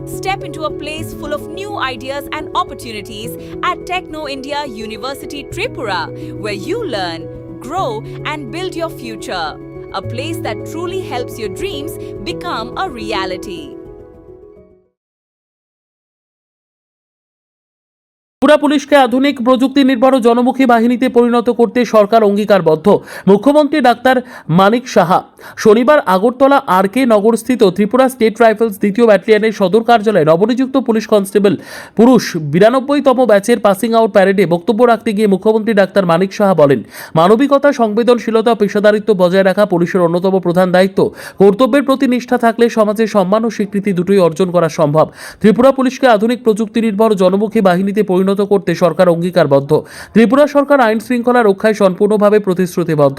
Step into a place full of new ideas and opportunities at Techno India University Tripura, where you learn, grow, and build your future. A place that truly helps your dreams become a reality. Tripura পুলিশকে আধুনিক প্রযুক্তি নির্ভর জনমুখী বাহিনীতে পরিণত করতে সরকার অঙ্গীকারবদ্ধ। মুখ্যমন্ত্রী ডাক্তার মানিক সাহা শনিবার আগরতলা আর.কে নগরস্থিত ত্রিপুরা স্টেট রাইফেলস ২য় ব্যাটালিয়নের সদর কার্যালয়ে নবনিযুক্ত পুলিশ কনস্টেবল পুরুষ ৯২তম ব্যাচের পাসিং আউট প্যারেডে বক্তব্য রাখতে গিয়ে মুখ্যমন্ত্রী ডাক্তার মানিক সাহা বলেন, মানবিকতা, সংবেদনশীলতা, পেশাদারিত্ব বজায় রাখা পুলিশের অন্যতম প্রধান দায়িত্ব। কর্তব্যের প্রতি নিষ্ঠা থাকলে সমাজে সম্মান ও স্বীকৃতি দুটোই অর্জন করা সম্ভব। ত্রিপুরা পুলিশকে আধুনিক প্রযুক্তি নির্ভর জনমুখী বাহিনীতে পরিণত করতে সরকার অঙ্গীকারবদ্ধ। ত্রিপুরা সরকার আইন শৃঙ্খলা রক্ষায় সম্পূর্ণভাবে প্রতিশ্রুতিবদ্ধ।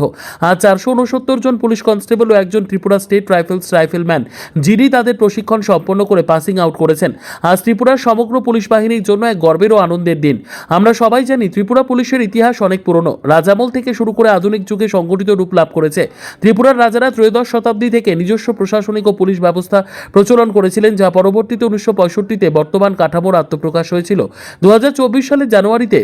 আজ ৪৬৯ জন পুলিশ কনস্টেবল ও একজন ত্রিপুরা স্টেট রাইফেলস রাইফেলম্যান যিনি তাদের প্রশিক্ষণ সম্পন্ন করে পাসিং আউট করেছেন। আজ ত্রিপুরার সমগ্র পুলিশ বাহিনীর জন্য এক গর্বের ও আনন্দের দিন। আমরা সবাই জানি ত্রিপুরা পুলিশের ইতিহাস অনেক পুরনো। রাজামল থেকে শুরু করে আধুনিক যুগে সংগঠিত রূপ লাভ করেছে। ত্রিপুরার রাজারা ত্রয়োদশ শতাব্দী থেকে নিজস্ব প্রশাসনিক ও পুলিশ ব্যবস্থা প্রচলন করেছিলেন, যা পরবর্তীতে ১৯৬৫-তে বর্তমান কাঠামোর আত্মপ্রকাশ হয়েছিল। ২০২৪ সালের জানুয়ারিতে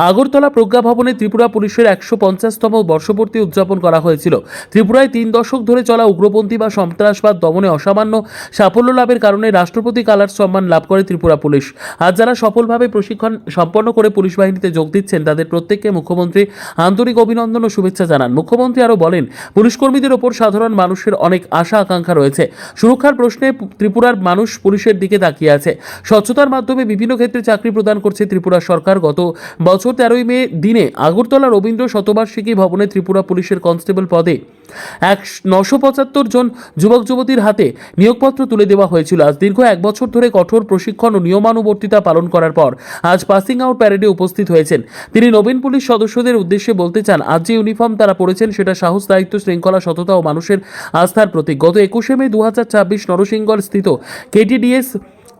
আগরতলা প্রজ্ঞা ভবনে ত্রিপুরা পুলিশের ১৫০তম বর্ষপূর্তি উদযাপন করা হয়েছিল। ত্রিপুরায় ৩ দশক ধরে চলা উগ্রপন্থী বা সন্ত্রাসবাদ দমনে অসামান্য সাফল্য লাভের কারণে রাষ্ট্রপতি কালার সম্মান লাভ করে ত্রিপুরা পুলিশ। আজ যারা সফলভাবে প্রশিক্ষণ সম্পন্ন করে পুলিশ বাহিনীতে যোগ দিচ্ছেন তাদের প্রত্যেককে মুখ্যমন্ত্রী আন্তরিক অভিনন্দন ও শুভেচ্ছা জানান। মুখ্যমন্ত্রী আরও বলেন, পুলিশ কর্মীদের ওপর সাধারণ মানুষের অনেক আশা আকাঙ্ক্ষা রয়েছে। সুরক্ষার প্রশ্নে ত্রিপুরার মানুষ পুলিশের দিকে তাকিয়ে আছে। স্বচ্ছতার মাধ্যমে বিভিন্ন ক্ষেত্রে চাকরি প্রদান করছে ত্রিপুরা সরকার। গত বছর ১৩ই মে দিনে আগরতলা রবীন্দ্র শতবার্ষিকী ভবনে ত্রিপুরা পুলিশের কনস্টেবল পদে ৯৭৫ জন যুবক যুবতীর হাতে নিয়োগপত্র তুলে দেওয়া হয়েছিল। আজ দীর্ঘ ১ বছর ধরে কঠোর প্রশিক্ষণ ও নিয়মানুবর্তিতা পালন করার পর আজ পাসিং আউট প্যারেডে উপস্থিত হয়েছেন। তিনি নবীন পুলিশ সদস্যদের উদ্দেশ্যে বলতে চান, আজ যে ইউনিফর্ম তারা পরেছেন সেটা সাহস, দায়িত্ব, শৃঙ্খলা, সততা ও মানুষের আস্থার প্রতীক। গত ২১শে মে ২০২৬ নরসিংগড় স্থিত কেটিডিএস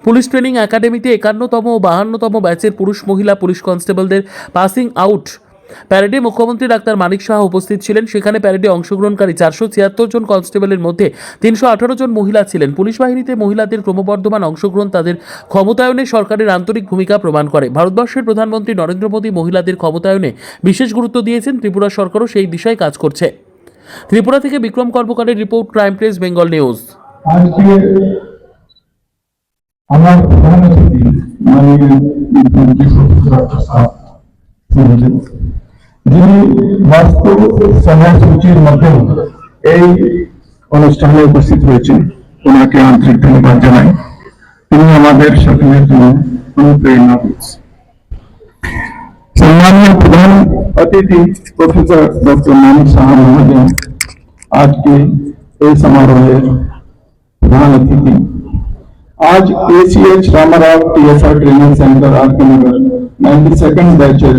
পুলিশ ট্রেনিং একাডেমিতে ৫১তম ও ৫২তম ব্যাচের পুরুষ মহিলা পুলিশ কনস্টেবলদের পাসিং আউট প্যারেডে মুখ্যমন্ত্রী ডাক্তার মানিক সাহা উপস্থিত ছিলেন। সেখানে প্যারেডে অংশগ্রহণকারী ৪৭৬ জন কনস্টেবলের মধ্যে ৩১৮ জন মহিলা ছিলেন। পুলিশ বাহিনীতে মহিলাদের ক্রমবর্ধমান অংশগ্রহণ তাদের ক্ষমতায়নে সরকারের আন্তরিক ভূমিকা প্রমাণ করে। ভারতবর্ষের প্রধানমন্ত্রী নরেন্দ্র মোদী মহিলাদের ক্ষমতায়নে বিশেষ গুরুত্ব দিয়েছেন। ত্রিপুরা সরকারও সেই দিশায় কাজ করছে। ত্রিপুরা থেকে বিক্রম কর্মকারের report, crime press Bengal news. আমার প্রধান অতিথি মাননীয় মুখ্যমন্ত্রী ডক্টর সাহেব যিনি বাস্তব সময়সূচির মধ্যে এই অনুষ্ঠানে উপস্থিত হয়েছেন, ওনাকে আন্তরিক ধন্যবাদ জানাই। তিনি আমাদের সকলের জন্য অনুপ্রেরণা দিচ্ছেন। সম্মানীয় প্রধান অতিথি প্রফেসর ডক্টর মানিক সাহা মহোদয় আজকে এই সমারোহের প্রধান অতিথি। आज ACH Ramarao TSR training centre R K Nagar 92nd बैचের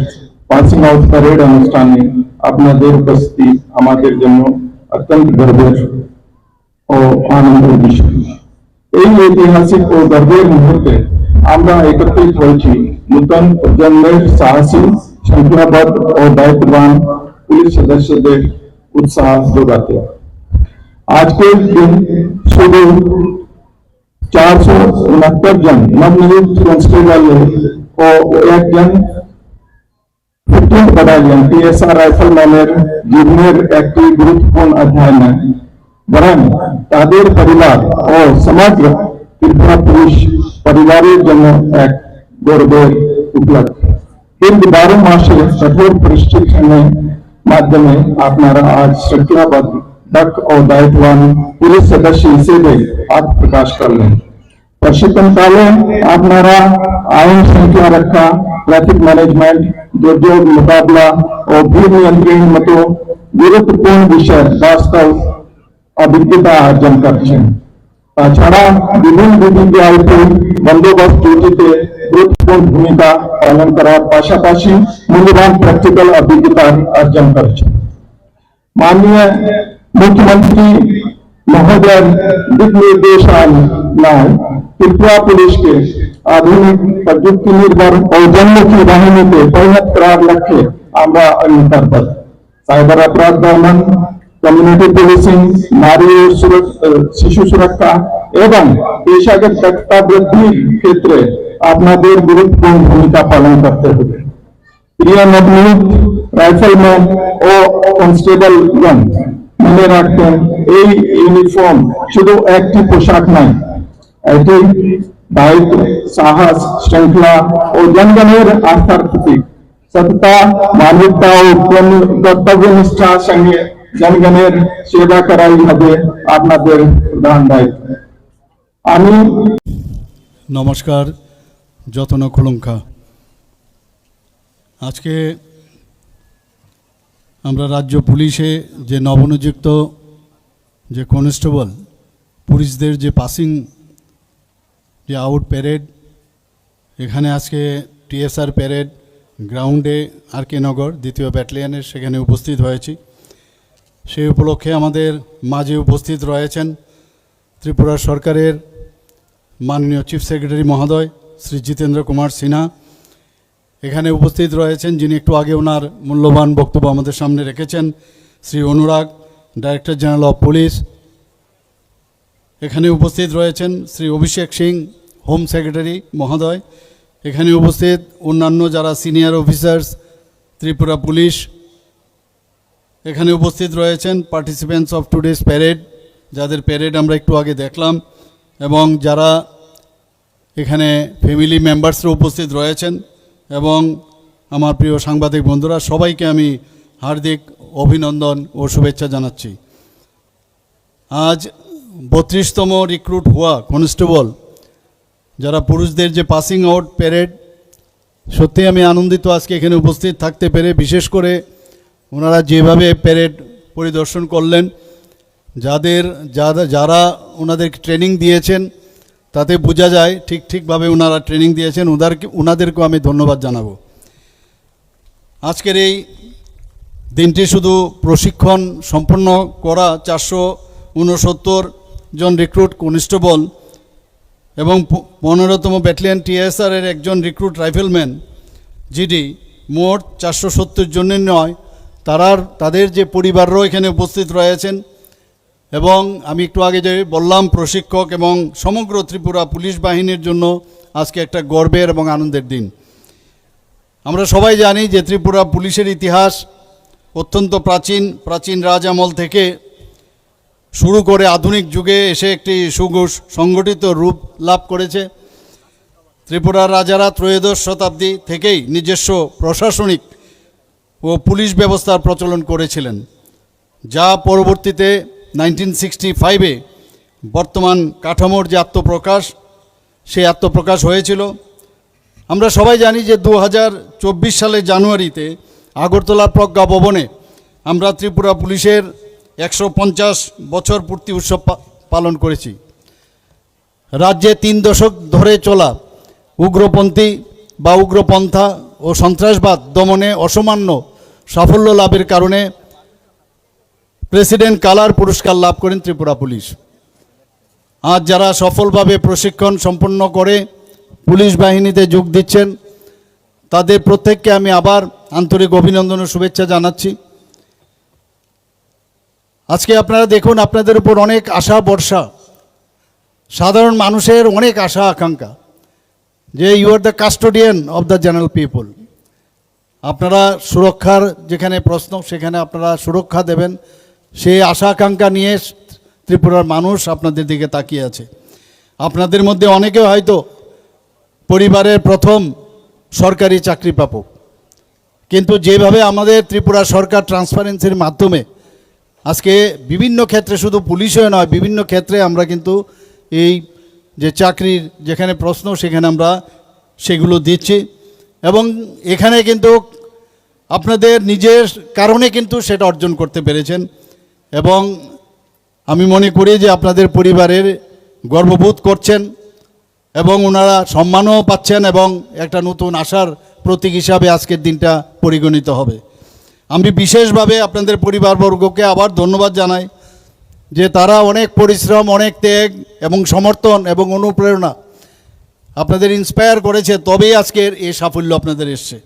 পাসিং আউট প্যারেড অনুষ্ঠানে আপনাদের উপস্থিতি আমাদের জন্য অত্যন্ত গর্বের ও আনন্দের বিষয়। এই ঐতিহাসিক ও গর্বের মুহূর্তে আমরা একত্রিত হয়েছি নতুন প্রজন্মের সাহসী, সংখ্যাবদ্ধ ও দায়িত্ববান পুলিশ সদস্যদের উৎসাহ যোগাতে। আজকের দিন শুধু ৪৬৯ জন নবনিযুক্ত কনস্টেবল ও একজন 15th ব্যাটালিয়ন TSR রাইফেলম্যানের জীবনের একটি গুরুত্বপূর্ণ অধ্যায় নয়, বরং তাদের পরিবার ও সমগ্র ত্রিপুরা পুলিশ পরিবারের জন্য এক গর্বের উপলব্ধি। দীর্ঘ ১২ মাসের কঠোর প্রশিক্ষণের মাধ্যমে আপনারা আজ শৃঙ্খলাবদ্ধ, দক্ষ ও দায়িত্ববান পুলিশ সদস্য হিসেবে আত্মপ্রকাশ করলেন। প্রশিক্ষণকালে আপনারা আইন শৃঙ্খলা রক্ষা, ট্রাফিক ম্যানেজমেন্ট, দুর্যোগ মোকাবিলা ও ভিড় নিয়ন্ত্রণের মতো গুরুত্বপূর্ণ বিষয়ের বাস্তব অভিজ্ঞতা অর্জন করছেন। তাছাড়া বিভিন্ন বিদ্যালয়তে বন্দোবস্ত ডিউটিতে গুরুত্বপূর্ণ ভূমিকা পালন করার পাশাপাশি মূল্যবান প্র্যাকটিক্যাল অভিজ্ঞতা অর্জন করছেন। माननीय मुख्यमंत्री महोदय दिक निर्देशानुसार त्रिपुरा पुलिस के आधुनिक प्रजुक्ति निर्भर और जनमुखी बाहिनीতে পরিণত করার লক্ষ্যে আমরা অঙ্গীকারবদ্ধ। সাইবার অপরাধ দমন, কমিউনিটি পুলিশিং, নারী ও শিশু সুরক্ষা এবং পেশাগত দক্ষতা বৃদ্ধির ক্ষেত্রে আপনাদের গুরুত্বপূর্ণ ভূমিকা পালন করতে হবে। প্রিয় নবনিযুক্ত রাইফেলম্যান ও কনস্টেবলগণ, মনে রাখবেন এই ইউনিফর্ম শুধু একটি পোশাক নয়, এটি দায়িত্ব, সাহস, শৃঙ্খলা ও জনগণের আস্থার প্রতীক। সততা, মানবতা ও কর্তব্যনিষ্ঠার সঙ্গে জনগণের সেবা করাই হবে আপনাদের প্রধান দায়িত্ব। আমি নমস্কার, যতন খুলুঙ্কা। আজকে আমরা রাজ্য পুলিশে যে নবনিযুক্ত যে কনস্টেবল পুলিশদের যে পাসিং যে আউট প্যারেড, এখানে আজকে টিএসআর প্যারেড গ্রাউন্ডে আর.কে. নগর 2য় ব্যাটালিয়নের সেখানে উপস্থিত হয়েছি। সেই উপলক্ষে আমাদের মাঝে উপস্থিত রয়েছেন ত্রিপুরা সরকারের মাননীয় চিফ সেক্রেটারি মহোদয় শ্রী জিতেন্দ্র কুমার সিনহা। এখানে উপস্থিত রয়েছেন যিনি একটু আগে ওনার মূল্যবান বক্তব্য আমাদের সামনে রেখেছেন, শ্রী অনুরাগ, ডাইরেক্টর জেনারেল অফ পুলিশ। এখানে উপস্থিত রয়েছেন শ্রী অভিষেক সিং, হোম সেক্রেটারি মহোদয়। এখানে উপস্থিত অন্যান্য যারা সিনিয়র অফিসার্স ত্রিপুরা পুলিশ। এখানে উপস্থিত রয়েছেন পার্টিসিপেন্টস অফ টুডেস প্যারেড, যাদের প্যারেড আমরা একটু আগে দেখলাম, এবং যারা এখানে ফ্যামিলি মেম্বার্সরা উপস্থিত রয়েছেন, এবং আমার প্রিয় সাংবাদিক বন্ধুরা, সবাইকে আমি হার্দিক অভিনন্দন ও শুভেচ্ছা জানাচ্ছি। আজ 32তম রিক্রুট হওয়া কনস্টেবল যারা পুরুষদের যে পাসিং আউট প্যারেড, সত্যি আমি আনন্দিত আজকে এখানে উপস্থিত থাকতে পেরে। বিশেষ করে ওনারা যেভাবে প্যারেড পরিদর্শন করলেন, যারা ওনাদেরকে ট্রেনিং দিয়েছেন, তাতে বোঝা যায় ঠিকভাবে ওনারা ট্রেনিং দিয়েছেন। ওনাদেরকেও আমি ধন্যবাদ জানাবো। আজকের এই দিনটি শুধু প্রশিক্ষণ সম্পন্ন করা 469 জন রিক্রুট কনস্টেবল এবং 15তম ব্যাটালিয়ন টিএসআর-এর একজন রিক্রুট রাইফেলম্যান জিডি, মোট 470 জনের নয়, তাদের যে পরিবাররাও এখানে উপস্থিত রয়েছেন। এবং আমি একটু আগে যে বললাম, প্রশিক্ষক এবং সমগ্র ত্রিপুরা পুলিশ বাহিনীর জন্য আজকে একটা গর্বের এবং আনন্দের দিন। আমরা সবাই জানি যে ত্রিপুরা পুলিশের ইতিহাস অত্যন্ত প্রাচীন রাজ আমল থেকে শুরু করে আধুনিক যুগে এসে একটি সংগঠিত রূপ লাভ করেছে। ত্রিপুরার রাজারা ত্রয়োদশ শতাব্দী থেকেই নিজস্ব প্রশাসনিক ও পুলিশ ব্যবস্থার প্রচলন করেছিলেন, যা পরবর্তীতে 1965-এ বর্তমান কাঠামোর যে আত্মপ্রকাশ, সেই আত্মপ্রকাশ হয়েছিল। আমরা সবাই জানি যে 2024 সালের জানুয়ারিতে আগরতলা প্রজ্ঞা ভবনে আমরা ত্রিপুরা পুলিশের 150 বছর পূর্তি উৎসব পালন করেছি। রাজ্যে 3 দশক ধরে চলা উগ্রপন্থী বা উগ্রপন্থা ও সন্ত্রাসবাদ দমনে অসামান্য সাফল্য লাভের কারণে প্রেসিডেন্ট কালার পুরস্কার লাভ করেন ত্রিপুরা পুলিশ। আজ যারা সফলভাবে প্রশিক্ষণ সম্পন্ন করে পুলিশ বাহিনীতে যোগ দিচ্ছেন, তাদের প্রত্যেককে আমি আবার আন্তরিক অভিনন্দন ও শুভেচ্ছা জানাচ্ছি। আজকে আপনারা দেখুন, আপনাদের উপর অনেক আশা ভরসা, সাধারণ মানুষের অনেক আশা আকাঙ্ক্ষা, যে you are the custodian of the general people. আপনারা সুরক্ষার যেখানে প্রশ্ন, সেখানে আপনারা সুরক্ষা দেবেন, সেই আশা আকাঙ্ক্ষা নিয়ে ত্রিপুরার মানুষ আপনাদের দিকে তাকিয়ে আছে। আপনাদের মধ্যে অনেকে হয়তো পরিবারের প্রথম সরকারি চাকরি প্রাপক, কিন্তু যেভাবে আমাদের ত্রিপুরা সরকার ট্রান্সপারেন্সির মাধ্যমে আজকে বিভিন্ন ক্ষেত্রে, শুধু পুলিশে নয়, বিভিন্ন ক্ষেত্রে আমরা কিন্তু এই যে চাকরির যেখানে প্রশ্ন, সেখানে আমরা সেগুলো দিচ্ছি, এবং এখানে কিন্তু আপনাদের নিজের কারণে কিন্তু সেটা অর্জন করতে পেরেছেন। এবং আমি মনে করি যে আপনাদের পরিবারের গর্ববোধ করছেন এবং ওনারা সম্মানও পাচ্ছেন, এবং একটা নতুন আশার প্রতীক হিসাবে আজকের দিনটা পরিগণিত হবে। আমি বিশেষভাবে আপনাদের পরিবারবর্গকে আবার ধন্যবাদ জানাই যে তারা অনেক পরিশ্রম, অনেক ত্যাগ এবং সমর্থন এবং অনুপ্রেরণা আপনাদের ইন্সপায়ার করেছে, তবেই আজকের এই সাফল্য আপনাদের এসছে।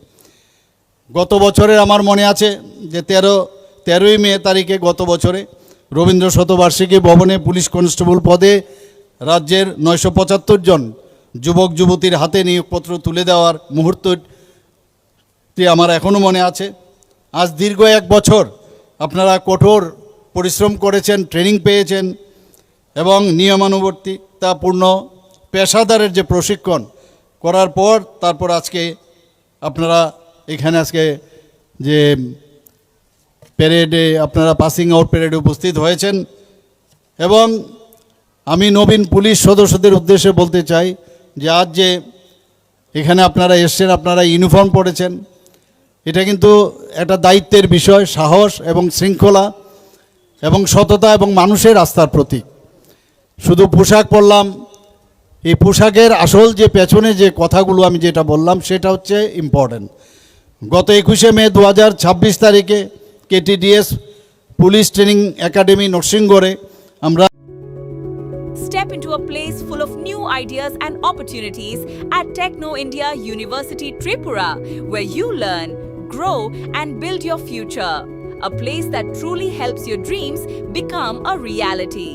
গত বছরের আমার মনে আছে যে 13 মে তারিখে গত বছরে রবীন্দ্র শতবার্ষিকী ভবনে পুলিশ কনস্টেবল পদে রাজ্যের 975 জন যুবক যুবতীর হাতে নিয়োগপত্র তুলে দেওয়ার মুহূর্তটি আমার এখনও মনে আছে। আজ দীর্ঘ 1 বছর আপনারা কঠোর পরিশ্রম করেছেন, ট্রেনিং পেয়েছেন এবং নিয়মানুবর্তিতাপূর্ণ পেশাদারের যে প্রশিক্ষণ করার পর তারপর আজকে আপনারা এখানে আজকে যে প্যারেডে আপনারা পাসিং আউট প্যারেডে উপস্থিত হয়েছেন। এবং আমি নবীন পুলিশ সদস্যদের উদ্দেশ্যে বলতে চাই যে আজ যে এখানে আপনারা এসছেন, আপনারা ইউনিফর্ম পরেছেন, এটা কিন্তু একটা দায়িত্বের বিষয়, সাহস এবং শৃঙ্খলা এবং সততা এবং মানুষের আস্থার প্রতীক। শুধু পোশাক পরলাম, এই পোশাকের আসল যে পেছনে যে কথাগুলো আমি যেটা বললাম সেটা হচ্ছে ইম্পর্টেন্ট। গত 21শে মে 2026 তারিখে KTDS পুলিশ ট্রেনিং একাডেমি নরসিংগড়ে আমরা Step into a place full of new ideas and opportunities at Techno India University Tripura, where you learn, grow, and build your future. A place that truly helps your dreams become a reality.